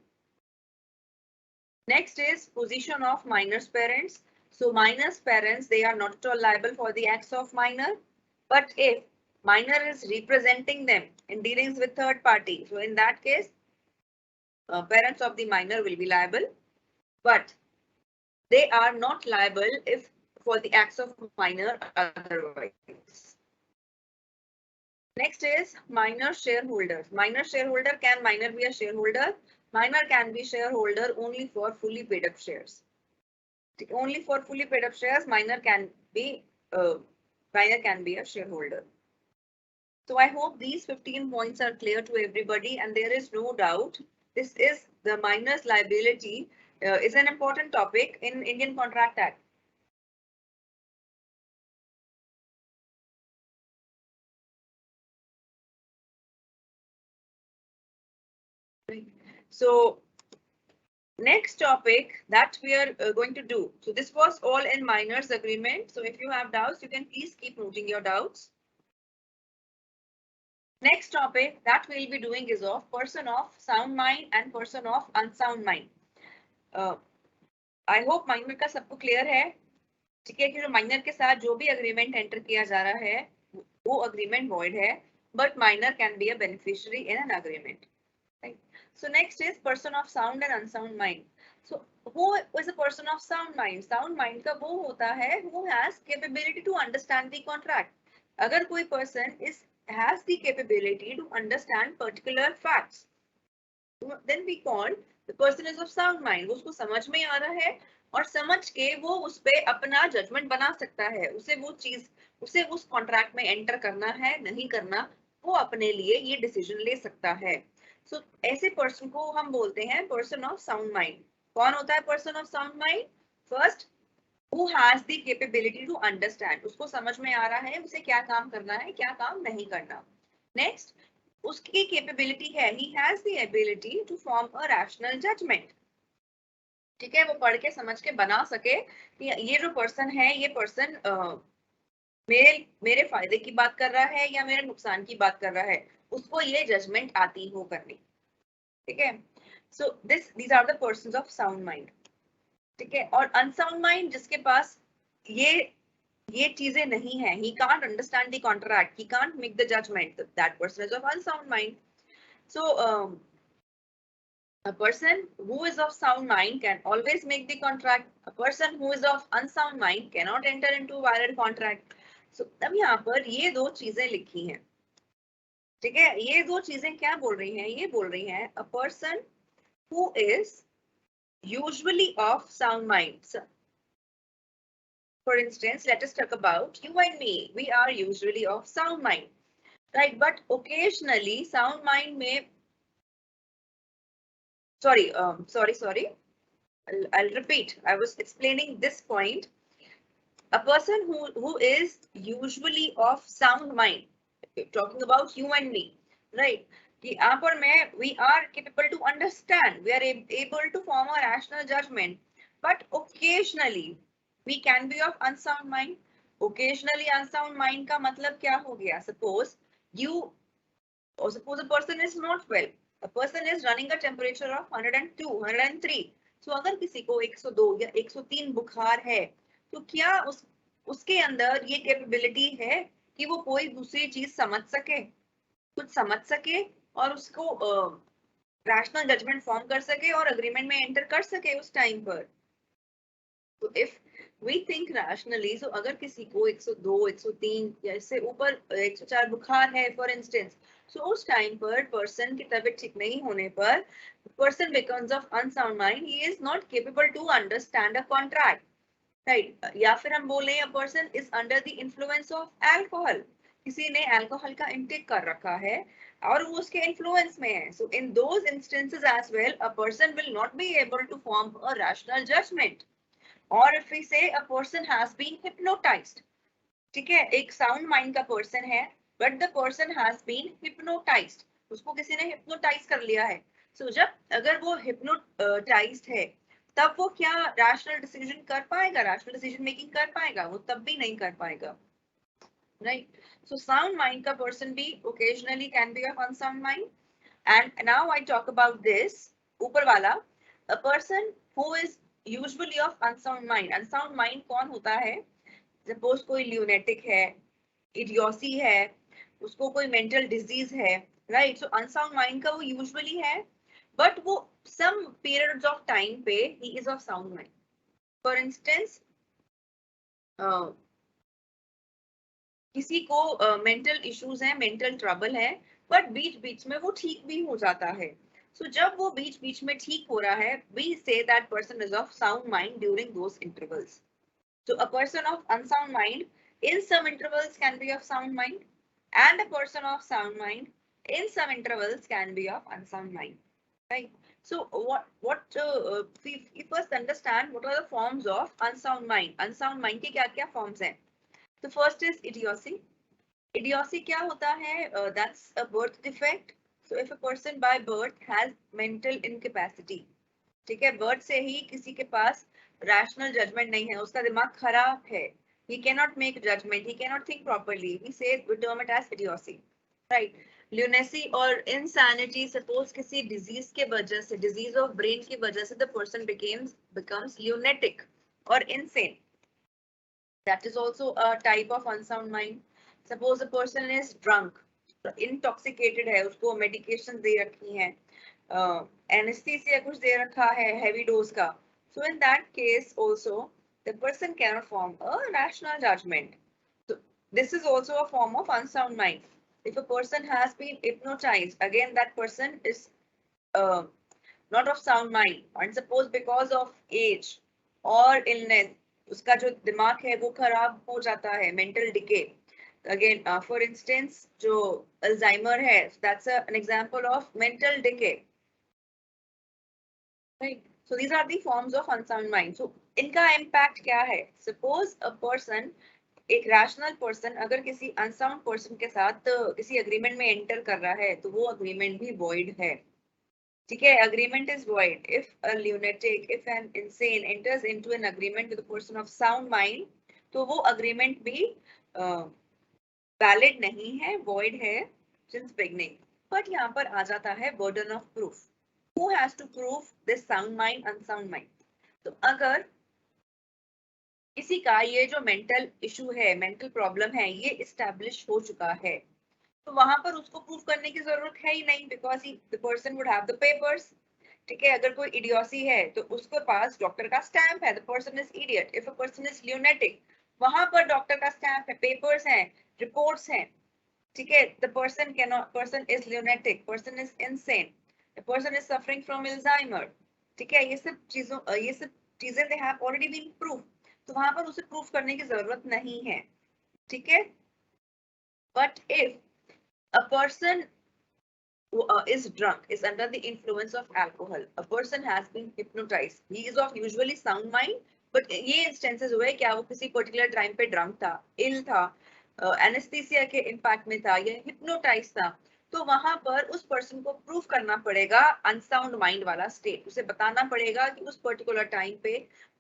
Next is position of minor's parents. So minor's parents, they are not at all liable for the acts of minor, but if minor is representing them in dealings with third party, so in that case, parents of the minor will be liable, but they are not liable if for the acts of minor otherwise. Next is minor shareholders. Minor shareholder, can minor be a shareholder? Minor can be shareholder only for fully paid up shares. Only for fully paid up shares, minor can be a shareholder. So I hope these 15 points are clear to everybody, and there is no doubt this is the minor's liability is an important topic in Indian Contract Act. So next topic that we are going to do. So this was all in minors agreement. So if you have doubts, you can please keep noting your doubts. Next topic that we'll be doing is of person of sound mind and person of unsound mind. I hope minor का सबको clear है, ठीक है, कि जो minor के साथ जो भी agreement enter किया जा रहा है वो agreement void है, but minor can be a beneficiary in an agreement. Right. So next is person of sound and unsound mind. So who is a person of sound mind? Sound mind का वो होता है who has capability to understand the contract. अगर कोई person has the capability to understand particular facts, then we call the person is of sound mind. उसको समझ में आ रहा है और समझ के वो उस पे अपना जजमेंट बना सकता है, उसे उस कॉन्ट्रैक्ट में एंटर करना है नहीं करना, वो अपने लिए ये डिसीजन ले सकता है। So, ऐसे पर्सन को हम बोलते हैं पर्सन ऑफ साउंड माइंड। कौन होता है person of sound mind? First, who has the capability to understand, उसको समझ में आ रहा है उसे क्या काम करना है क्या काम नहीं करना। नेक्स्ट, उसकी कैपेबिलिटी है he has the ability to form a rational judgment, ठीक है, वो पढ़ के समझ के बना सके कि ये जो पर्सन है ये पर्सन मेरे फायदे की बात कर रहा है या मेरे नुकसान की बात कर रहा है, उसको ये जजमेंट आती हो करनी, ठीक है। सो these are the persons of sound mind, ठीक है। और अनसाउंड माइंड जिसके पास ये चीजें नहीं है, he can't understand the contract, he can't make the judgment, that person is of unsound mind. So a person who is of sound mind can always make the contract. A person who is of unsound mind cannot enter into valid contract. So अब यहाँ पर ये दो चीजें लिखी हैं, ठीक है। ये दो चीजें क्या बोल रही हैं? ये बोल रही हैं a person who is usually of sound mind. For instance, let us talk about you and me. We are usually of sound mind, right? But occasionally sound mind may, sorry. I'll repeat. I was explaining this point. A person who is usually of sound mind, talking about you and me, right? कि यहाँ पर मैं we are capable to understand, we are able to form a rational judgment, but occasionally we can be of unsound mind. Occasionally unsound mind का मतलब क्या हो गया? Suppose you, or suppose a person is not well, a person is running a temperature of 102, 103. So अगर किसी को 102 या 103 बुखार है, तो क्या उसके अंदर ये कैपेबिलिटी है कि वो कोई दूसरी चीज समझ सके, कुछ समझ सके और उसको रैशनल जजमेंट फॉर्म कर सके और अग्रीमेंट में एंटर कर सके उस टाइम पर? तो इफ वी थिंक रैशनली, सो अगर किसी को 102, 103 या इससे ऊपर 104 बुखार है फॉर इंस्टेंस, सो उस टाइम पर पर्सन की तबीयत ठीक नहीं होने पर person becomes of unsound mind, he is not capable to understand a contract, right? या फिर हम बोले a person is under the influence of alcohol, किसी ने अल्कोहल का इंटेक कर रखा है और वो उसके इन्फ्लुएंस में है. So in those instances as well a person will not be able to form a rational judgement. और if we say a person has been hypnotized, ठीक है, एक साउंड माइंड का पर्सन है but the person has been hypnotized, उसको किसी ने hypnotize कर लिया है. So जब अगर वो hypnotized है तब वो क्या rational decision कर पाएगा, rational decision making कर पाएगा? वो तब भी नहीं कर पाएगा, right? So sound mind का person भी occasionally can be of unsound mind. And now I talk about this ऊपर वाला, a person who is usually of unsound mind. Unsound mind कौन होता है? Suppose कोई lunatic है, idiocy है, उसको कोई mental disease है, right? So unsound mind का वो usually है, but वो some periods of time पे he is of sound mind. For instance, किसी को mental issues है, mental trouble है, but बीच बीच में वो ठीक भी हो जाता है. So जब वो बीच बीच में ठीक हो रहा है, we say that person is of sound mind during those intervals. So a person of unsound mind in some intervals can be of sound mind, and a person of sound mind in some intervals can be of unsound mind, right? So we first understand what are the forms of unsound mind. Unsound mind के क्या-क्या forms हैं? The first is idiocy. Idiocy क्या होता है? That's a birth defect. So if a person by birth has mental incapacity, ठीक है, birth से ही किसी के पास rational judgment नहीं है, उसका दिमाग खराब है, he cannot make judgment, he cannot think properly, we say we term it as idiocy, right? Lunacy और insanity, suppose किसी disease के वजह से, disease of brain की वजह से the person becomes lunatic or insane. That is also a type of unsound mind. Suppose a person is drunk, intoxicated है, उसको medication दे रखी है, anesthesia कुछ दे रखा है heavy dose का. So in that case also the person cannot form a rational judgment. So this is also a form of unsound mind. If a person has been hypnotized, again that person is not of sound mind. And suppose because of age or illness उसका जो दिमाग है वो खराब हो जाता है, mental decay. Again, for instance, जो Alzheimer है, that's an example of mental decay. Right. So these are the forms of unsound mind. So इनका impact क्या है? Suppose a person, एक rational person अगर किसी unsound person के साथ किसी agreement में enter कर रहा है, तो वो agreement भी void है. ठीक है, agreement is void. If a lunatic, if an insane enters into an agreement with a person of sound mind, तो वो agreement भी valid नहीं है, void है since beginning. But यहाँ पर आ जाता है burden of proof. Who has to prove this sound mind, unsound mind? तो अगर किसी का ये जो mental issue है, mental problem है, ये establish हो चुका है, तो वहां पर उसको प्रूफ करने की जरूरत है ही नहीं, because the person would have the papers. ठीक है, अगर कोई इडियोसी है तो उसके पास डॉक्टर का स्टैंप है, the person is idiot. If a person is lunatic, वहां पर डॉक्टर का स्टैंप है, पेपर्स हैं, रिपोर्ट्स हैं. ठीक है, the person cannot, person is lunatic, person is insane, the person is suffering from Alzheimer. ठीक है, ये सब चीजें they have already been proof, तो वहां पर उसे प्रूफ करने की जरूरत नहीं है. ठीक है, but if a person who is drunk, is under the influence of alcohol, a person has been hypnotized, he is of usually sound mind, but ये instances हुए क्या वो किसी particular time पे drunk था, ill था, एनेस्थीसिया के इम्पैक्ट में था या हिप्नोटाइज था, तो वहां पर उस पर्सन को प्रूव करना पड़ेगा अनसाउंड माइंड वाला स्टेट। उसे बताना पड़ेगा कि उस पर्टिकुलर टाइम पे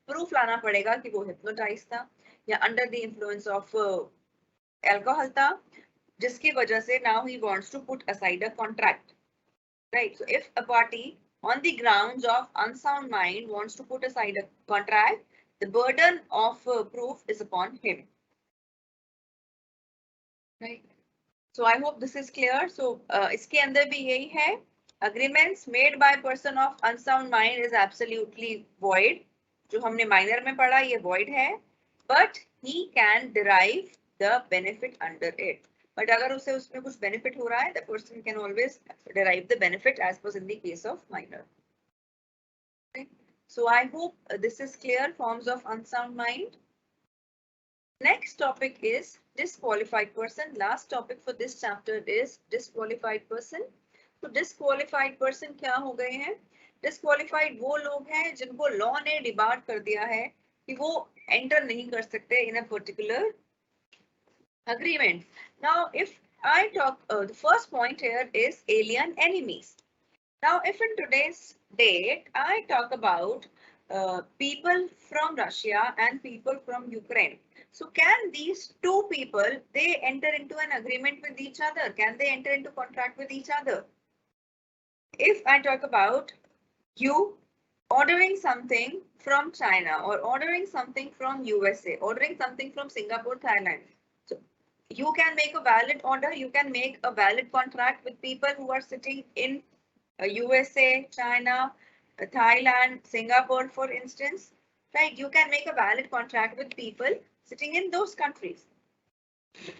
प्रूफ लाना पड़ेगा कि वो हिप्नोटाइज था या under the influence of alcohol था, जिसकी वजह से now he wants to put aside a contract, right. So if a party on the grounds of unsound mind wants to put aside a contract, the burden of proof is upon him, right? So I hope this is clear. So इसके अंदर भी यही है, agreements made by person of unsound mind is absolutely void. जो हमने minor में पढ़ा ये void है, but he can derive the benefit under it. But अगर उसे उसमें कुछ benefit हो रहा है, the person can always derive the benefit as was in the case of minor. Okay. So I hope this is clear. Forms of unsound mind. Next topic is disqualified person. Last topic for this chapter is disqualified person. तो disqualified person क्या हो गए हैं? Disqualified वो लोग हैं जिनको लॉ ने डिबार कर दिया है कि वो एंटर नहीं कर सकते in a particular agreement. Now, if I talk, the first point here is alien enemies. Now, if in today's date I talk about people from Russia and people from Ukraine, so can these two people, they enter into an agreement with each other? Can they enter into contract with each other? If I talk about you ordering something from China or ordering something from USA, ordering something from Singapore, Thailand, so you can make a valid order, you can make a valid contract with people who are sitting in USA, China, Thailand, Singapore, for instance, right? You can make a valid contract with people sitting in those countries.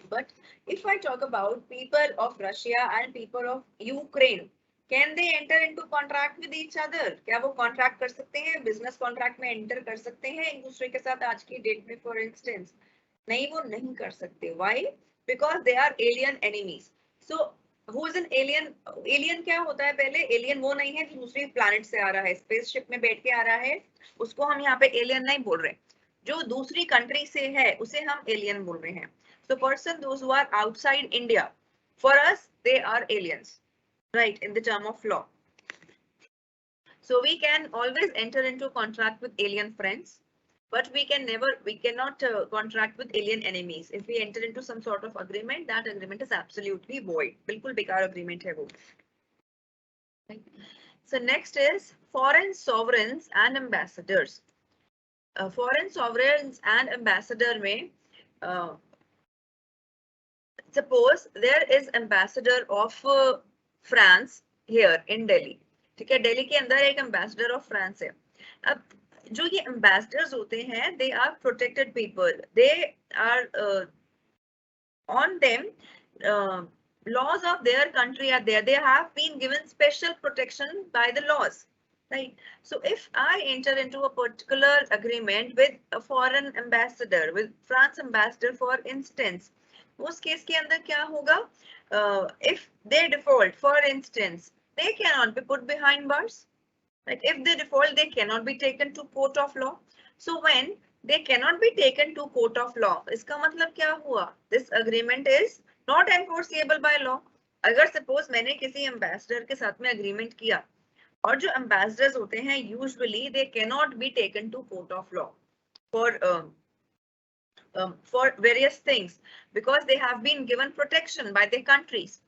But if I talk about people of Russia and people of Ukraine, can they enter into contract with each other? क्या वो contract कर सकते हैं? Business contract में enter कर सकते हैं एक दूसरे के साथ आज की date में, for instance? नहीं, वो नहीं कर सकते. Why? Because they are alien enemies. So who is an alien? Alien क्या होता है? पहले alien वो नहीं है जो दूसरे planet से आ रहा है, spaceship में बैठ के आ रहा है, उसको हम यहाँ पे alien नहीं बोल रहे. जो दूसरी country से है उसे हम alien बोल रहे हैं. So person those who are outside India, for us they are aliens, right, in the term of law. So we can always enter into contract with alien friends, but we cannot contract with alien enemies. If we enter into some sort of agreement, that agreement is absolutely void. बिल्कुल बेकार agreement है वो. Right. So next is foreign sovereigns and ambassadors. Foreign sovereigns and ambassador में suppose there is ambassador of France here in Delhi. ठीक है, दिल्ली के अंदर एक ambassador of France है. अब जो ये ambassadors होते हैं, they are protected people. They are on them laws of their country are there. They have been given special protection by the laws, right? So if I enter into a particular agreement with a foreign ambassador, with France ambassador, for instance, उस केस के अंदर क्या होगा? If they default, for instance, they cannot be put behind bars. Right? If they default, they cannot be taken to court of law. So when they cannot be taken to court of law, इसका मतलब क्या हुआ? This agreement is not enforceable by law. अगर suppose मैंने किसी ambassador के साथ में agreement किया और जो ambassadors होते हैं usually they cannot be taken to court of law for various things because they have been given protection by their countries,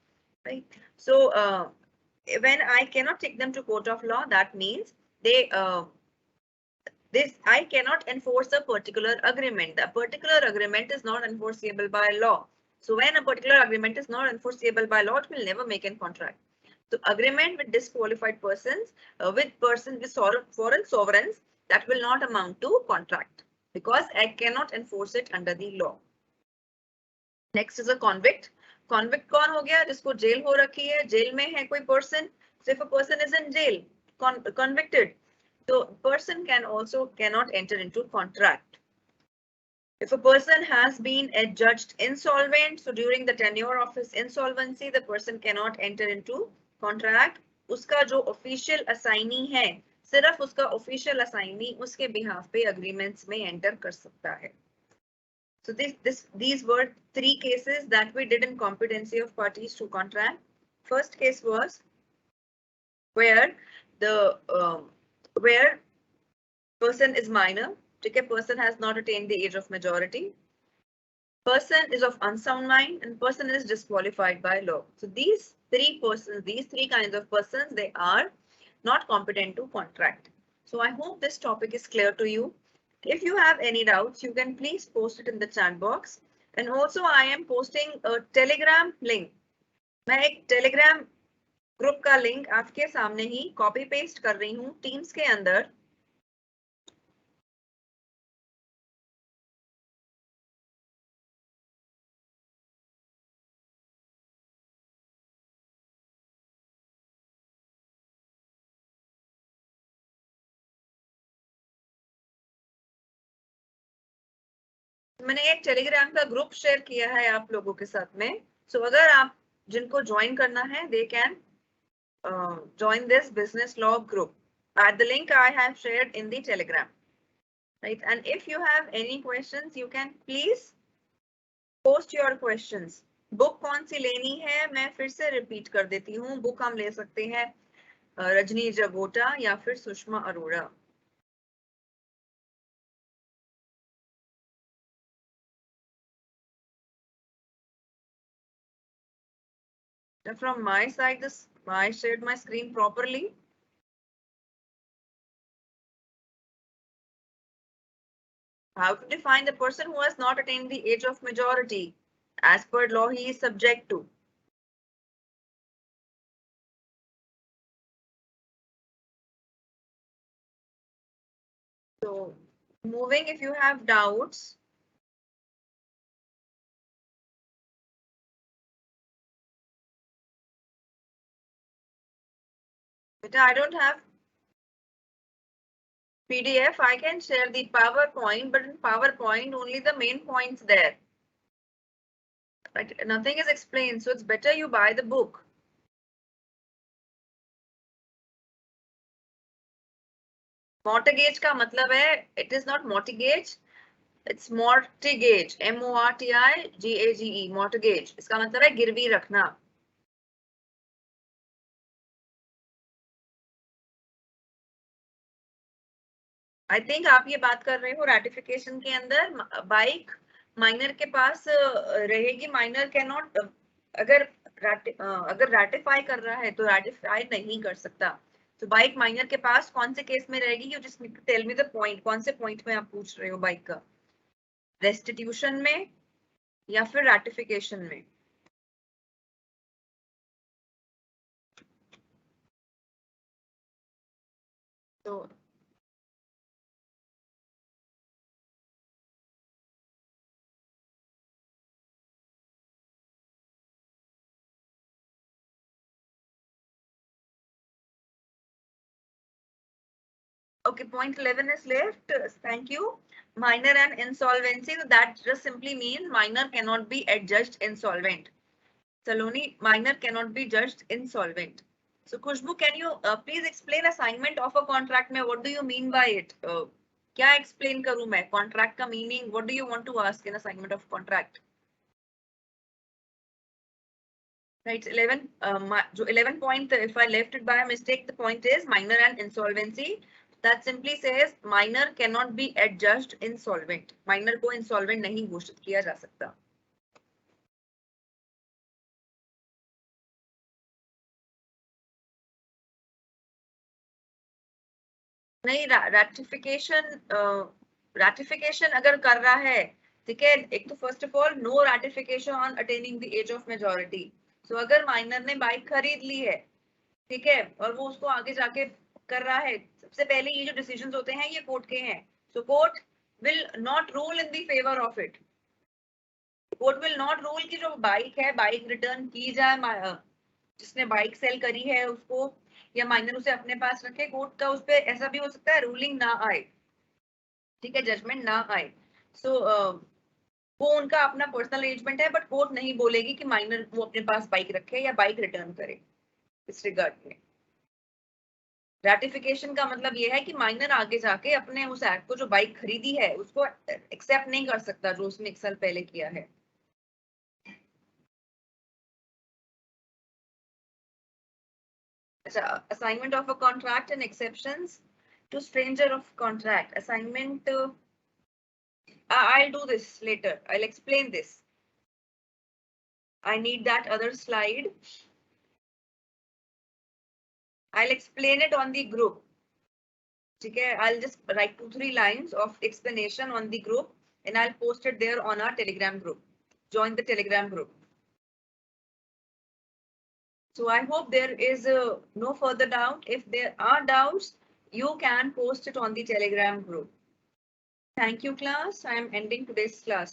right? So when I cannot take them to court of law, that means they I cannot enforce a particular agreement. The particular agreement is not enforceable by law. So when a particular agreement is not enforceable by law, it will never make a contract. So agreement with disqualified persons, with foreign sovereigns, that will not amount to contract because I cannot enforce it under the law. Next is a convict. Convict कौन हो गया? जिसको जेल हो रखी है, जेल में है कोई person. So if a person is in jail, convicted, the person cannot enter into contract. If a person has been adjudged insolvent, so during the tenure of his insolvency, the person cannot enter into contract. उसका जो official assignee है, सिर्फ उसका official assignee उसके behalf पे agreements में enter कर सकता है. So these were three cases that we did in competency of parties to contract. First case was where the where person is minor, okay, person has not attained the age of majority, person is of unsound mind, and person is disqualified by law. So these three persons, these three kinds of persons, they are not competent to contract. So I hope this topic is clear to you. If you have any doubts, you can please post it in the chat box. And also I am posting a Telegram link. मैं एक Telegram ग्रुप का लिंक आपके सामने ही कॉपी पेस्ट कर रही हूँ टीम्स के अंदर. मैंने एक टेलीग्राम का ग्रुप शेयर किया है आप लोगों के साथ में. सो अगर आप जिनको ज्वाइन करना है they can join this business law group at the link I have shared in the Telegram, right? And if you have any questions, you can please post your questions. Book कौन सी लेनी है मैं फिर से रिपीट कर देती हूँ. बुक हम ले सकते हैं रजनी जगोटा या फिर Sushma Arora. From my side, I shared my screen properly. How to define the person who has not attained the age of majority? As per law, he is subject to. So, moving, if you have doubts. But I don't have PDF. I can share the PowerPoint, but in PowerPoint, only the main points there. Right? Nothing is explained, so it's better you buy the book. Mortgage का मतलब है, it is not mortgage, it's mortgage, MORTIGAGE, mortgage. इसका मतलब है गिरवी रखना. आई थिंक आप ये बात कर रहे हो रैटिफिकेशन के अंदर. बाइक माइनर के पास रहेगी. माइनर कैन नॉट, अगर रैटिफाई कर रहा है तो रैटिफाई नहीं कर सकता. तो बाइक माइनर के पास कौन से केस में रहेगी? You just tell me the point. कौन से पॉइंट में आप पूछ रहे हो बाइक का? रेस्टिट्यूशन में या फिर रैटिफिकेशन में? तो okay, point 11 is left. Thank you. Minor and insolvency. So that just simply means minor cannot be adjudged insolvent. Saloni, minor cannot be judged insolvent. So Khushbu, can you please explain assignment of a contract? Mein, what do you mean by it? क्या explain करूँ मैं? Contract का meaning. What do you want to ask in assignment of contract? Right, 11. जो 11 point, if I left it by mistake, the point is minor and insolvency. That simply says minor cannot be adjudged insolvent. Minor को insolvent नहीं घोषित किया जा सकता. नहीं, रैटिफिकेशन अगर कर रहा है, ठीक है. एक तो first of all no ratification on attaining the age of majority. So अगर माइनर ने बाइक खरीद ली है, ठीक है, और वो उसको आगे जाके कर रहा है, सबसे पहले ये जो डिसीजंस होते हैं ये कोर्ट के हैं. So court will not rule in the favour of it. Court will not rule कि जो बाइक है बाइक रिटर्न की जाए, जिसने बाइक सेल करी है उसको, या माइनर उसे अपने पास रखे. कोर्ट का उस पर ऐसा भी हो सकता है रूलिंग ना आए, ठीक है, जजमेंट ना आए. सो वो उनका अपना पर्सनल अरेंजमेंट है, बट कोर्ट नहीं बोलेगी कि माइनर वो अपने पास बाइक रखे या बाइक रिटर्न करे इस रिगार्ड में. रैटिफिकेशन का मतलब ये है कि माइनर आगे जाके अपने उस एक्ट को जो बाइक खरीदी है उसको एक्सेप्ट नहीं कर सकता जो उसने 1 साल पहले किया है। अच्छा, assignment of a contract and exceptions to stranger of contract assignment. I'll do this later. I'll explain this. I need that other slide. I'll explain it on the group. Okay, I'll just write 2-3 lines of explanation on the group and I'll post it there on our Telegram group. Join the Telegram group. So I hope there is no further doubt. If there are doubts, you can post it on the Telegram group. Thank you, class. I am ending today's class.